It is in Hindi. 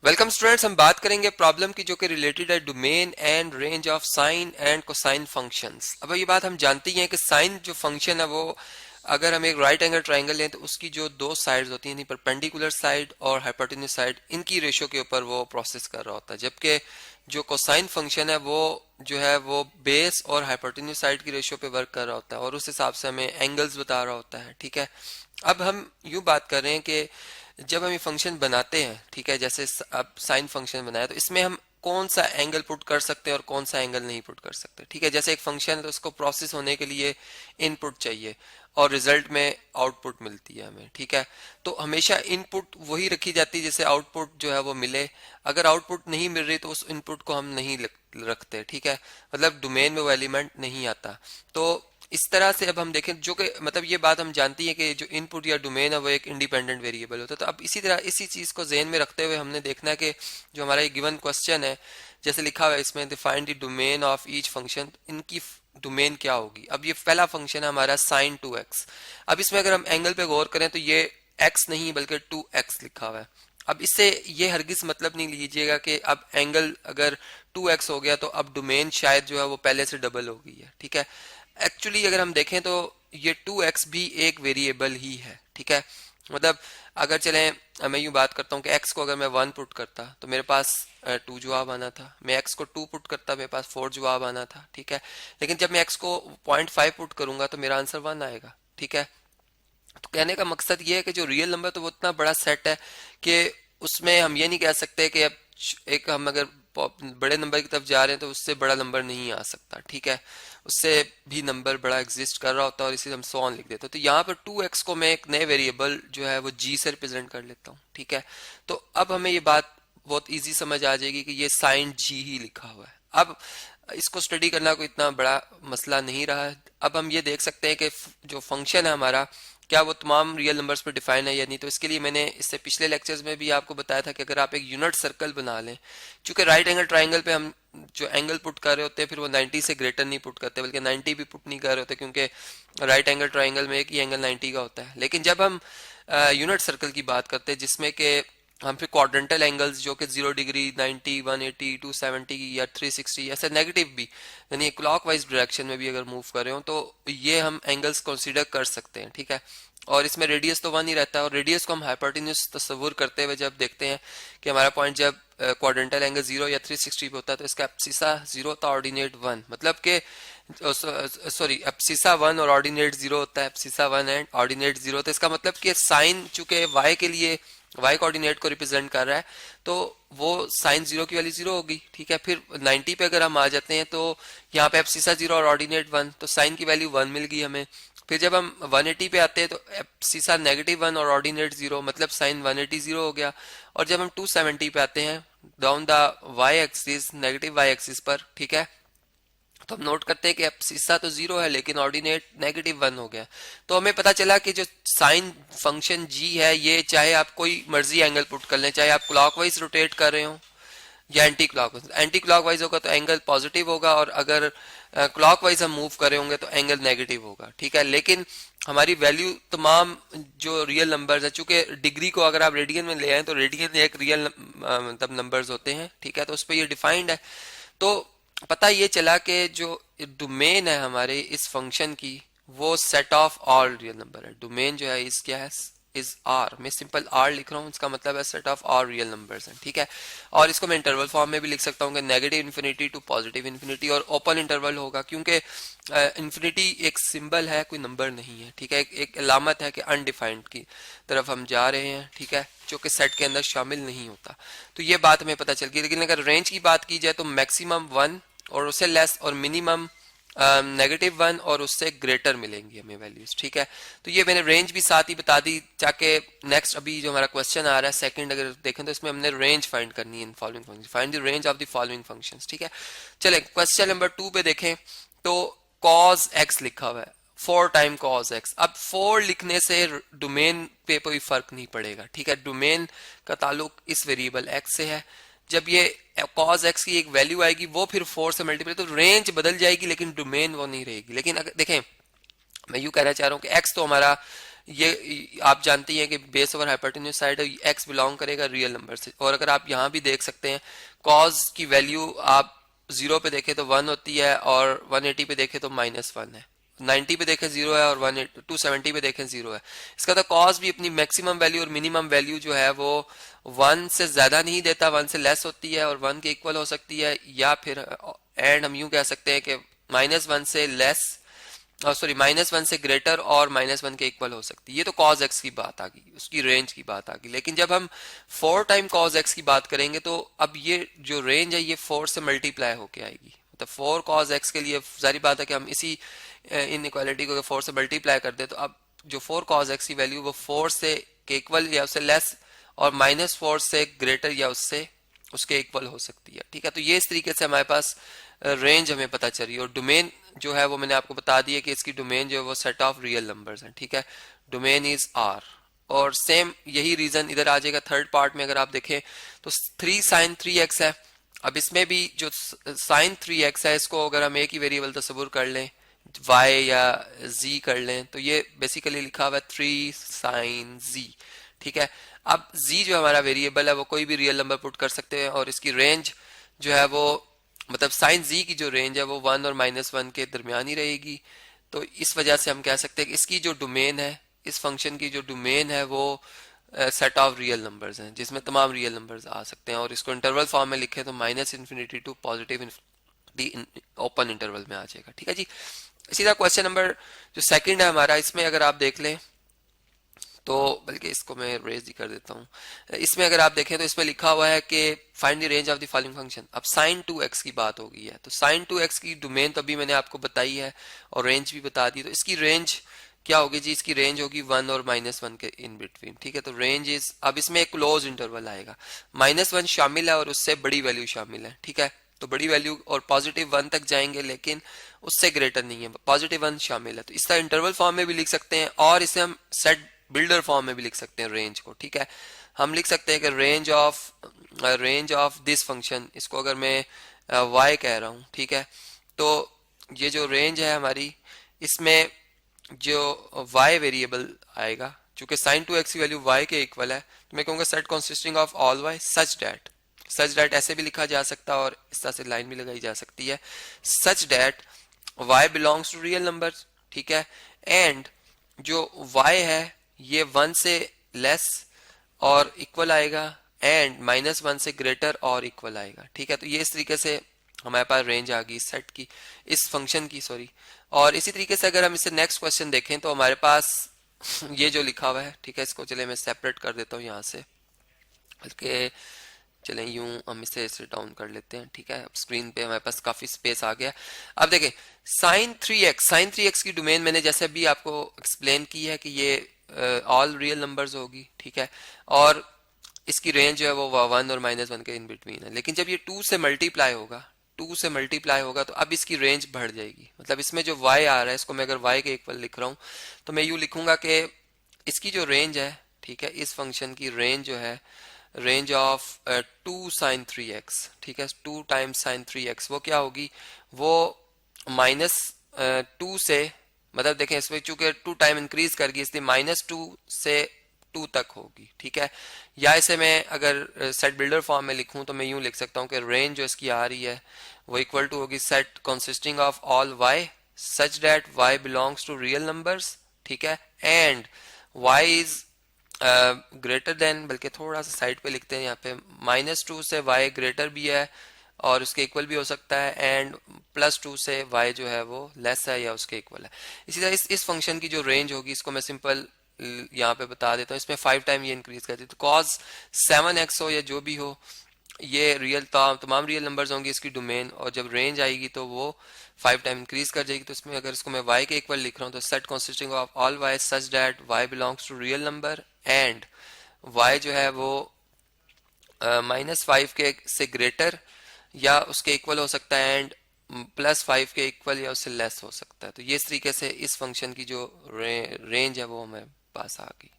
वेलकम स्टूडेंट्स, हम बात करेंगे प्रॉब्लम की जो कि रिलेटेड है domain and range of sine and cosine functions. अब ये बात हम जानते ही हैं कि साइन जो फंक्शन है वो अगर हम एक राइट एंगल ट्राइंगल लें तो उसकी जो दो साइड्स होती हैं, परपेंडिकुलर साइड और हाइपोटेन्यूज साइड, इनकी रेशियो के ऊपर वो प्रोसेस कर रहा होता है। जबकि जो कोसाइन फंक्शन है वो जो है वो बेस और हाइपोटेन्यूज साइड की रेशियो पे वर्क कर रहा होता है और उस हिसाब से हमें एंगल्स बता रहा होता है। ठीक है, अब हम यूं बात कर रहे हैं कि जब हम ये फंक्शन बनाते हैं, ठीक है, जैसे अब साइन फंक्शन बनाया तो इसमें हम कौन सा एंगल पुट कर सकते हैं और कौन सा एंगल नहीं पुट कर सकते। ठीक है, जैसे एक फंक्शन है तो उसको प्रोसेस होने के लिए इनपुट चाहिए और रिजल्ट में आउटपुट मिलती है हमें। ठीक है, तो हमेशा इनपुट वही रखी जाती है जिसे आउटपुट जो है वो मिले। अगर आउटपुट नहीं मिल रही तो उस इनपुट को हम नहीं रखते। ठीक है, मतलब डोमेन में वो एलिमेंट नहीं आता। तो इस तरह से अब हम देखें, जो कि मतलब ये बात हम जानती है कि जो इनपुट या डोमेन है वो एक इंडिपेंडेंट वेरिएबल होता है। तो अब इसी तरह इसी चीज को ज़हन में रखते हुए हमने देखना है कि जो हमारा एक गिवन क्वेश्चन है, जैसे लिखा हुआ है इसमें find the domain of each function, इनकी डोमेन क्या होगी। अब ये पहला फंक्शन है हमारा साइन 2x। अब इसमें अगर हम एंगल पे गौर करें तो ये x नहीं बल्कि 2x लिखा हुआ है। अब इससे ये हरगिज मतलब नहीं लीजिएगा कि अब एंगल अगर 2x हो गया तो अब डोमेन शायद जो है वो पहले से डबल हो गई है। ठीक है, एक्चुअली अगर हम देखें तो ये 2x भी एक वेरिएबल ही है। ठीक है, मतलब अगर चलें मैं यूं बात करता हूं कि x को अगर मैं 1 पुट करता तो मेरे पास 2 जवाब आना था, मैं x को 2 पुट करता मेरे पास 4 जवाब आना था। ठीक है, लेकिन जब मैं x को 0.5 पुट करूंगा तो मेरा आंसर 1 आएगा। ठीक है, तो कहने का मकसद ये है कि जो रियल नंबर तो वो इतना बड़ा सेट है कि उसमें हम ये नहीं कह सकते कि अब एक हम अगर बड़े नंबर की तरफ जा रहे हैं तो उससे बड़ा नंबर नहीं आ सकता। ठीक है, उससे भी नंबर बड़ा एग्जिस्ट कर रहा होता है और इसे हम 100 लिख देते हैं। तो यहाँ पर 2x को मैं एक नए वेरिएबल जो है वो g से रिप्रेजेंट कर लेता हूँ। ठीक है, तो अब हमें ये बात बहुत इजी समझ आ जाएगी कि ये साइन g ही लिखा हुआ है। अब इसको स्टडी करना कोई इतना बड़ा मसला नहीं रहा है। अब हम ये देख सकते हैं कि जो फंक्शन है हमारा क्या वो तमाम रियल नंबर्स पर डिफाइन है या नहीं। तो इसके लिए मैंने इससे पिछले लेक्चर्स में भी आपको बताया था कि अगर आप एक यूनिट सर्कल बना लें, चूंकि राइट एंगल ट्राइंगल पे हम जो एंगल पुट कर रहे होते हैं फिर वो 90 से ग्रेटर नहीं पुट करते बल्कि 90 भी पुट नहीं कर रहे होते, क्योंकि राइट एंगल ट्राइंगल में एक ही एंगल 90 का होता है। लेकिन जब हम यूनिट सर्कल की बात करते हैं जिसमें कि हम फिर क्वाड्रेंटल एंगल्स जो कि 0 डिग्री, 90, 180, 270 या 360 ऐसे नेगेटिव भी, यानी क्लॉकवाइज डायरेक्शन में भी अगर मूव कर रहे हो तो ये हम एंगल्स कंसीडर कर सकते हैं। ठीक है, और इसमें रेडियस तो 1 ही रहता है और रेडियस को हम हाइपोटेन्यूज तस्वुर करते हुए जब देखते हैं कि हमारा पॉइंट जब क्वाड्रेंटल एंगल 0 या 360 पे होता है तो इसका एब्सिसा 0 होता है, ऑर्डिनेट 1, मतलब कि सॉरी एब्सिसा 1 और ऑर्डिनेट 0 होता है, एब्सिसा 1 एंड ऑर्डिनेट 0। तो इसका मतलब कि साइन चूंकि y के लिए y कोऑर्डिनेट को रिप्रेजेंट कर रहा है तो वो साइन 0 की वैल्यू 0 होगी। ठीक है, फिर 90 पे अगर हम आ जाते हैं तो यहाँ पे एब्सिसा 0 और ऑर्डिनेट 1, तो साइन की वैल्यू 1 मिल गई हमें। फिर जब हम 180 पे आते हैं तो एब्सिसा -1 और ऑर्डिनेट 0, मतलब साइन 180 0 हो गया। और जब हम 270 पे आते हैं down the y axis, negative y axis पर, ठीक है, तो हम नोट करते हैं कि एब्सिसा तो 0 है लेकिन ऑर्डिनेट -1 हो गया। तो हमें पता चला कि जो साइन फंक्शन g है ये चाहे आप कोई मर्जी एंगल पुट कर लें, चाहे आप क्लॉकवाइज रोटेट कर रहे हो या एंटी क्लॉकवाइज। एंटी क्लॉकवाइज होगा तो एंगल पॉजिटिव होगा और अगर क्लॉकवाइज हम मूव कर रहे होंगे तो एंगल नेगेटिव होगा। ठीक है, लेकिन हमारी वैल्यू तमाम जो रियल नंबर्स है, चूंकि डिग्री को अगर आप रेडियन में ले आए तो रेडियन एक रियल मतलब नंबर्स होते हैं। ठीक है, तो उस पर ये डिफाइंड है। तो पता ये चला कि जो डोमेन है हमारे इस फंक्शन की वो set of all real number है। डोमेन जो है इस क्या है, इज आर, मैं सिंपल आर लिख रहा हूँ, इसका मतलब है set of all real numbers हैं। ठीक है, और इसको मैं इंटरवल फॉर्म में भी लिख सकता हूँ कि negative infinity to positive infinity, और ओपन इंटरवल होगा क्योंकि इन्फिनिटी एक सिंबल है, कोई नंबर नहीं है। ठीक है, एक अलामत है कि अनडिफाइंड की तरफ हम जा रहे हैं। ठीक है, जो कि सेट के अंदर शामिल नहीं होता। तो ये बात हमें पता चल गई। लेकिन अगर रेंज की बात की जाए तो मैक्सिमम 1 और उससे लेस और मिनिमम -1 और उससे ग्रेटर मिलेंगी हमें वैल्यूज। ठीक है, तो ये मैंने रेंज भी साथ ही बता दी ताकि नेक्स्ट अभी जो हमारा क्वेश्चन आ रहा है सेकंड अगर देखें तो इसमें हमने रेंज फाइंड करनी है in following function, find the range of the following functions. ठीक है, चलें क्वेश्चन नंबर 2 पे देखें तो cos x लिखा हुआ है, 4 टाइम cos x। अब 4 लिखने से डोमेन पे कोई फर्क नहीं पड़ेगा। ठीक है, डोमेन का ताल्लुक इस वेरिएबल x से है। जब ये cos x की एक वैल्यू आएगी वो फिर 4 से मल्टीप्लाई, तो रेंज बदल जाएगी लेकिन डोमेन वो नहीं रहेगी। लेकिन अगर देखें मैं यूं कहना चाह रहा हूं कि x तो हमारा ये आप जानते हैं कि base over hypotenuse side x belong करेगा रियल नंबर से। और अगर आप यहाँ भी देख सकते हैं कॉज की वैल्यू आप 0 पे देखें तो 1 होती है और 180 पे देखें तो -1 है, 90 पे देखें 0 है और 270 पे देखें 0 है। इसका तो कॉज भी अपनी मैक्सिमम वैल्यू और मिनिमम वैल्यू जो है वो 1 से ज्यादा नहीं देता, 1 से लेस होती है और 1 के इक्वल हो सकती है, या फिर एंड हम यूं कह सकते हैं कि -1 से लेस, सॉरी -1 से ग्रेटर और -1 के इक्वल हो सकती है। ये तो कॉज एक्स की बात आ गई, उसकी रेंज की बात आ गई। लेकिन जब हम 4 टाइम कॉज एक्स की बात करेंगे तो अब ये जो रेंज है ये 4 से मल्टीप्लाई होके आएगी। मतलब 4 कॉज एक्स के लिए जारी बात है कि हम इसी इनइक्वालिटी को 4 से मल्टीप्लाई कर दे तो अब जो 4 कॉज एक्स की वैल्यू वो 4 से के इक्वल या उससे लेस और -4 से ग्रेटर या उससे उसके इक्वल हो सकती है। ठीक है, तो ये इस तरीके से हमारे पास रेंज हमें पता चल रही है। और डोमेन जो है वो मैंने आपको बता दिया कि इसकी डोमेन जो है वो सेट ऑफ रियल नंबर्स है। ठीक है, डोमेन इज आर। और सेम यही रीजन इधर आ जाएगा थर्ड पार्ट में। अगर आप देखें तो 3 sin 3x है। अब इसमें भी जो sin 3x है इसको अगर हम एक ही वेरिएबल तस्वुर कर लें, y या z कर लें, तो ये बेसिकली लिखा हुआ है 3 sin z। ठीक है, अब z जो हमारा वेरिएबल है वो कोई भी रियल नंबर पुट कर सकते हैं और इसकी रेंज जो है वो मतलब साइन z की जो रेंज है वो 1 और -1 के दरमियान ही रहेगी। तो इस वजह से हम कह सकते हैं कि इसकी जो डोमेन है, इस फंक्शन की जो डोमेन है वो सेट ऑफ रियल नंबर्स हैं जिसमें तमाम रियल नंबर्स आ सकते हैं। और इसको इंटरवल फॉर्म में लिखें तो -∞ टू +∞ ओपन इंटरवल में आ जाएगा। ठीक है जी। सीधा क्वेश्चन नंबर जो सेकंड है हमारा, इसमें अगर आप देख लें तो बल्कि इसको मैं रेज ही कर देता हूं। इसमें अगर आप देखें तो इसमें लिखा हुआ है कि find the range of the following function. अब sin 2x की बात हो गई है तो sin 2x की डोमेन तो अभी मैंने आपको बताई है और रेंज भी बता दी। तो इसकी रेंज क्या होगी जी? इसकी रेंज होगी 1 और -1 के इन बिटवीन। ठीक है, तो रेंज इज, अब इसमें एक क्लोज इंटरवल आएगा, -1 शामिल है और उससे बड़ी वैल्यू शामिल है। ठीक है, तो बड़ी वैल्यू और +1 तक जाएंगे लेकिन उससे ग्रेटर नहीं है, +1 शामिल है। तो इसका इंटरवल फॉर्म में भी लिख सकते हैं और इसे हम सेट बिल्डर फॉर्म में भी लिख सकते हैं रेंज को। ठीक है, हम लिख सकते हैं कि रेंज ऑफ दिस फंक्शन, इसको अगर मैं y कह रहा हूं, ठीक है, तो ये जो रेंज है हमारी, इसमें जो y वेरिएबल आएगा, चूंकि sin 2x की वैल्यू y के इक्वल है, तो मैं कहूंगा set consisting of all y such that ऐसे भी लिखा जा सकता है और इस तरह से लाइन भी लगाई जा सकती है, such that y belongs to real number. ठीक है, एंड जो y है ये 1 से लेस और इक्वल आएगा एंड -1 से ग्रेटर और इक्वल आएगा। ठीक है, तो ये इस तरीके से हमारे पास रेंज आ गई सेट की, इस फंक्शन की, सॉरी। और इसी तरीके से अगर हम इसे नेक्स्ट क्वेश्चन देखें तो हमारे पास ये जो लिखा हुआ है, ठीक है, इसको चले मैं सेपरेट कर देता हूँ यहाँ से, बल्कि चलें यूं हम इसे डाउन कर लेते हैं। ठीक है, अब स्क्रीन पे हमारे पास काफी स्पेस आ गया। अब देखें sin 3x की डोमेन मैंने जैसे अभी आपको एक्सप्लेन की है कि ये ऑल रियल नंबर्स होगी। ठीक है, और इसकी रेंज जो है वो 1 और -1 के इन बिटवीन है। लेकिन जब ये 2 से मल्टीप्लाई होगा तो अब इसकी रेंज बढ़ जाएगी। मतलब इसमें जो y आ रहा है इसको मैं अगर y के इक्वल लिख रहा हूं तो मैं यूं लिखूंगा कि इसकी जो रेंज है, ठीक है, इस फंक्शन की रेंज जो है, रेंज ऑफ 2 sin 3x, ठीक है, 2 टाइम्स sin 3x वो क्या होगी, वो -2 से, मतलब देखें इसमें चूंकि 2 टाइम इंक्रीज कर गई इसलिए -2 से 2 तक होगी। ठीक है, या इसे मैं अगर सेट बिल्डर फॉर्म में लिखूं तो मैं यूं लिख सकता हूं कि रेंज जो इसकी आ रही है वो इक्वल टू होगी set consisting of all y such that y belongs to real numbers. ठीक है, and y is greater than, बल्कि थोड़ा सा साइड पे लिखते हैं यहाँ पे, -2 से y ग्रेटर भी है और उसके इक्वल भी हो सकता है, एंड +2 से y जो है वो लेस है या उसके इक्वल है। इसी तरह इस फंक्शन की जो रेंज होगी इसको मैं सिंपल यहाँ पे बता देता हूँ, इसमें 5 टाइम ये इंक्रीज करती है। तो cos 7x हो या जो भी हो, ये रियल तमाम रियल नंबर्स होंगे इसकी डोमेन, और जब रेंज आएगी तो वो 5 टाइम इंक्रीज कर जाएगी। तो इसमें अगर इसको मैं y के इक्वल लिख रहा हूँ तो set consisting of all y such that y belongs to real number and y जो है वो -5 के से ग्रेटर या उसके इक्वल हो सकता है एंड +5 के इक्वल या उससे लेस हो सकता है। तो ये इस तरीके से इस फंक्शन की जो रेंज है वो हमें पास आ गई।